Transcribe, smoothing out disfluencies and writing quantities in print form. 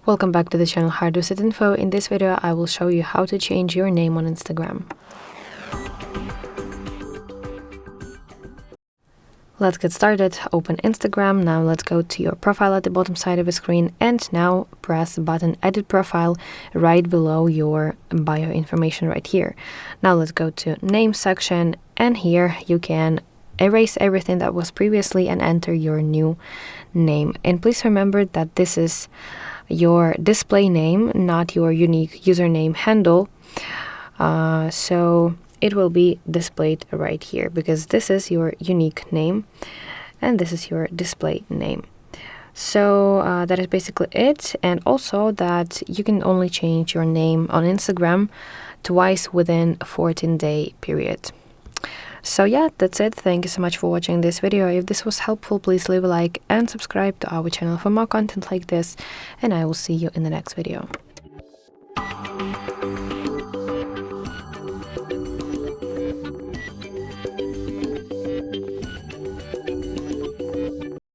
Welcome back to the channel HardReset.Info. In this video, I will show you how to change your name on Instagram. Let's get started. Open Instagram. Now let's go to your profile at the bottom side of the screen and now press the button Edit Profile right below your bio information right here. Now let's go to Name section, and here you can erase everything that was previously and enter your new name. And please remember that this is your display name, not your unique username handle. So it will be displayed right here because this is your unique name and this is your display name. So that is basically it. And also that you can only change your name on Instagram twice within a 14-day period. So yeah, that's it. Thank you so much for watching this video. If this was helpful, please leave a like and subscribe to our channel for more content like this, and I will see you in the next video.